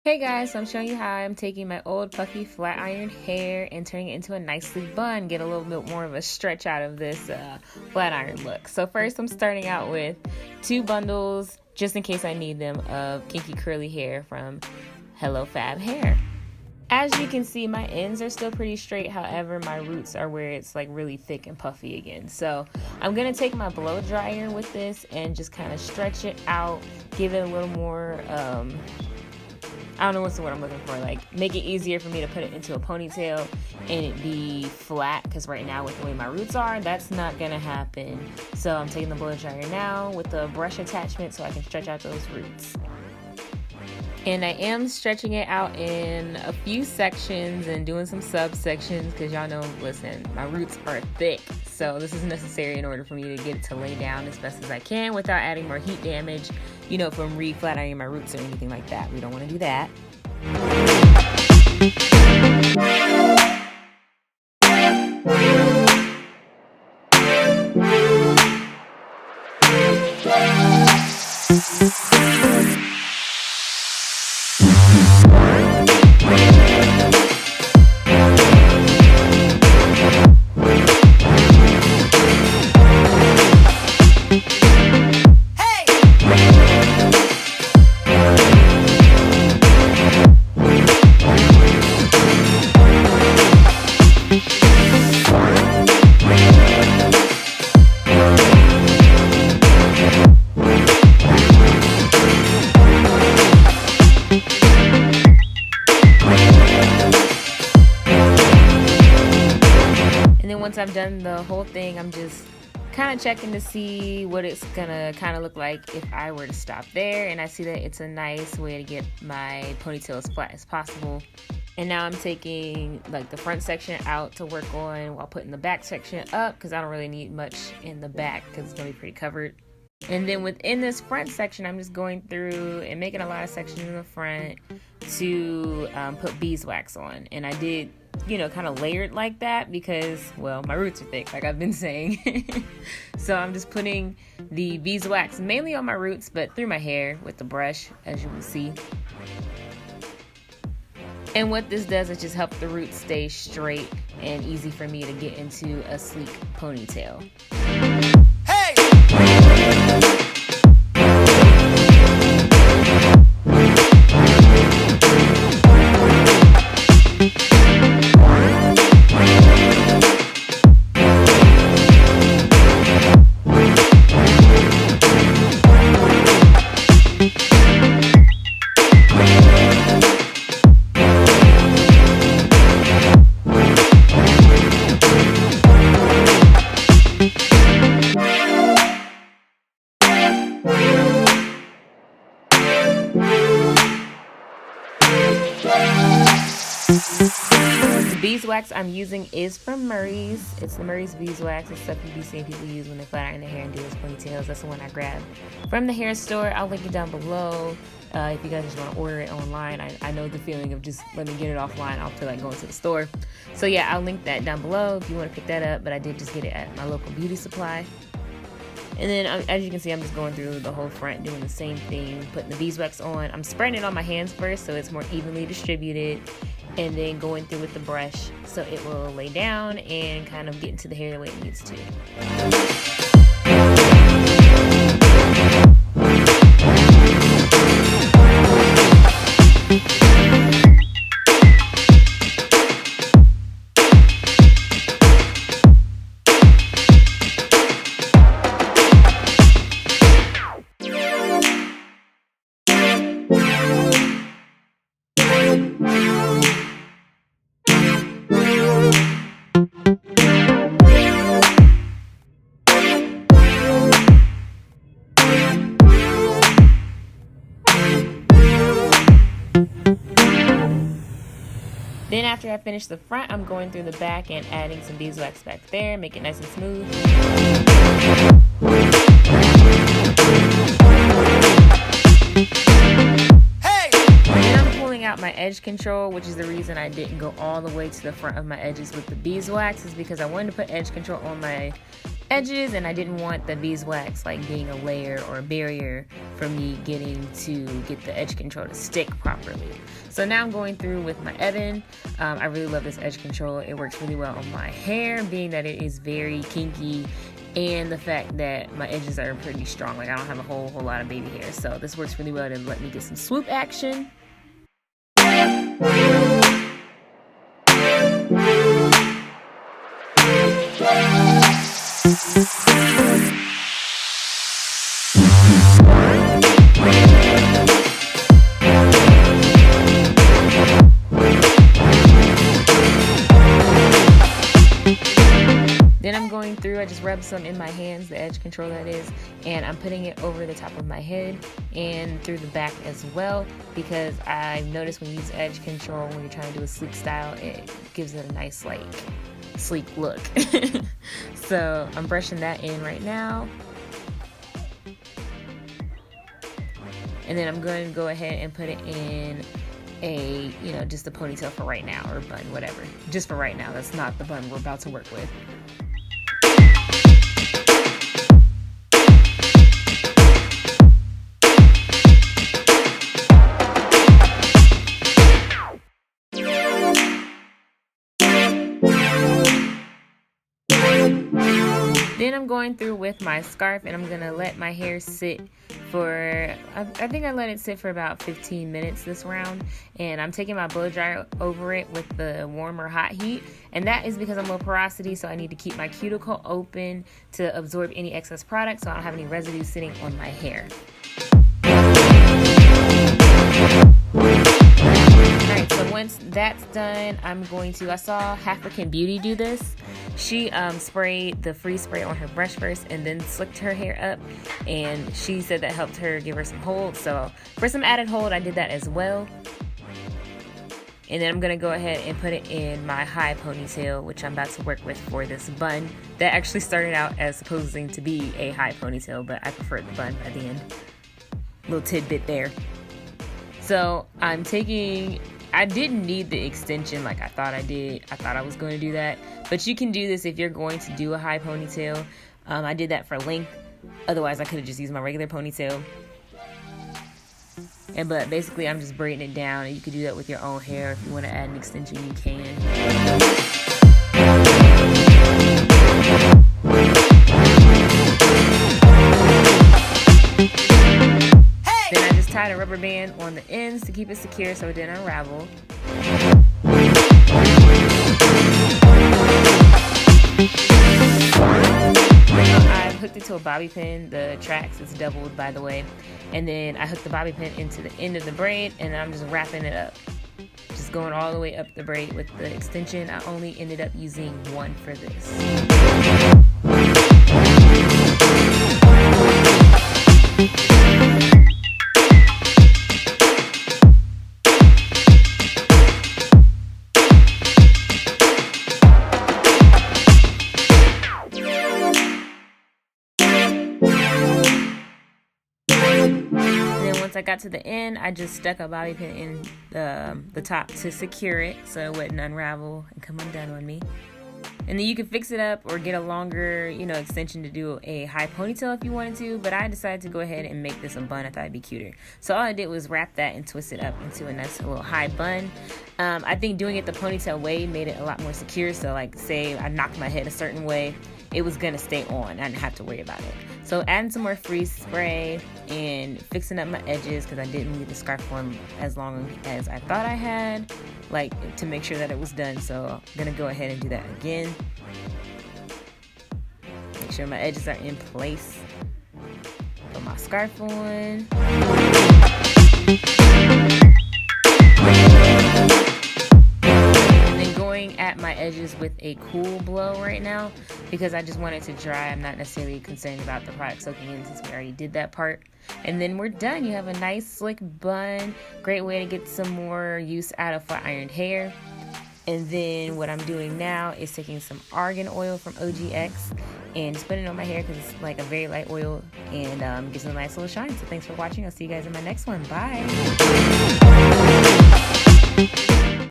Hey guys, so I'm showing you how I'm taking my old puffy flat iron hair and turning it into a nicely bun, get a little bit more of a stretch out of this flat iron look. So first I'm starting out with 2 bundles, just in case I need them, of Kinky Curly hair from Hello Fab Hair. As you can see, my ends are still pretty straight, however my roots are where it's like really thick and puffy again. So I'm gonna take my blow dryer with this and just kind of stretch it out, give it a little more I don't know what's the word I'm looking for, like make it easier for me to put it into a ponytail and it be flat, because right now with the way my roots are, that's not gonna happen. So I'm taking the blow dryer now with the brush attachment so I can stretch out those roots. And I am stretching it out in a few sections and doing some subsections because y'all know, listen, my roots are thick. So this is necessary in order for me to get it to lay down as best as I can without adding more heat damage, you know, from re-flat ironing my roots or anything like that. We don't want to do that. Once I've done the whole thing, I'm just kind of checking to see what it's gonna kind of look like if I were to stop there, and I see that it's a nice way to get my ponytail as flat as possible. And now I'm taking like the front section out to work on while putting the back section up, because I don't really need much in the back because it's gonna be pretty covered. And then within this front section, I'm just going through and making a lot of sections in the front to put beeswax on. And I did, you know, kind of layered like that because, well, my roots are thick, like I've been saying. So I'm just putting the beeswax mainly on my roots, but through my hair with the brush, as you will see. And what this does is just help the roots stay straight and easy for me to get into a sleek ponytail. The beeswax I'm using is from Murray's. It's the Murray's beeswax. It's stuff you be seeing people use when they flat iron their hair and do those ponytails. That's the one I grabbed from the hair store. I'll link it down below if you guys just want to order it online. I know the feeling of just let me get it offline. I'll feel like going to the store. So yeah, I'll link that down below if you want to pick that up. But I did just get it at my local beauty supply. And then, as you can see, I'm just going through the whole front, doing the same thing, putting the beeswax on. I'm spreading it on my hands first so it's more evenly distributed, and then going through with the brush so it will lay down and kind of get into the hair the way it needs to. Then after I finish the front, I'm going through the back and adding some beeswax back there, make it nice and smooth. Then I'm pulling out my edge control, which is the reason I didn't go all the way to the front of my edges with the beeswax, is because I wanted to put edge control on my edges, and I didn't want the beeswax like being a layer or a barrier for me getting the edge control to stick properly. So now I'm going through with my Evan. I really love this edge control. It works really well on my hair, being that it is very kinky, and the fact that my edges are pretty strong. Like I don't have a whole lot of baby hair, so this works really well to let me get some swoop action. Then I'm going through, I just rub some in my hands, the edge control that is, and I'm putting it over the top of my head and through the back as well, because I've noticed when you use edge control, when you're trying to do a sleek style, it gives it a nice like sleek look. So I'm brushing that in right now. And then I'm going to go ahead and put it in a, just a ponytail for right now, or bun, whatever. Just for right now. That's not the bun we're about to work with. Then I'm going through with my scarf, and I'm going to let my hair sit for, I think I let it sit for about 15 minutes this round. And I'm taking my blow dryer over it with the warmer hot heat. And that is because I'm low porosity, so I need to keep my cuticle open to absorb any excess product so I don't have any residue sitting on my hair. Alright, so once that's done, I saw African Beauty do this. She sprayed the free spray on her brush first and then slicked her hair up, and she said that helped her give her some hold. So for some added hold, I did that as well. And then I'm going to go ahead and put it in my high ponytail, which I'm about to work with for this bun. That actually started out as supposing to be a high ponytail, but I preferred the bun by the end. Little tidbit there. So I didn't need the extension like I thought I did. I thought I was going to do that. But you can do this if you're going to do a high ponytail. I did that for length. Otherwise, I could have just used my regular ponytail. But basically, I'm just braiding it down. And you can do that with your own hair. If you want to add an extension, you can. Then I just tied a rubber band on the ends to keep it secure so it didn't unravel. I hooked it to a bobby pin. The tracks is doubled, by the way. And then I hooked the bobby pin into the end of the braid, and then I'm just wrapping it up. Just going all the way up the braid with the extension. I only ended up using one for this. Once I got to the end, I just stuck a bobby pin in the top to secure it so it wouldn't unravel and come undone on me. And then you can fix it up or get a longer, extension to do a high ponytail if you wanted to. But I decided to go ahead and make this a bun. I thought it'd be cuter. So all I did was wrap that and twist it up into a nice little high bun. I think doing it the ponytail way made it a lot more secure. So like say I knocked my head a certain way, it was going to stay on. I didn't have to worry about it. So adding some more freeze spray and fixing up my edges because I didn't leave the scarf on as long as I thought I had, like to make sure that it was done. So I'm going to go ahead and do that again. Make sure my edges are in place. Put my scarf on. At my edges with a cool blow right now because I just want it to dry. I'm not necessarily concerned about the product soaking in since we already did that part. And then we're done. You have a nice slick bun. Great way to get some more use out of flat ironed hair. And then what I'm doing now is taking some argan oil from OGX and just putting it on my hair because it's like a very light oil and gives it a nice little shine. So thanks for watching. I'll see you guys in my next one. Bye.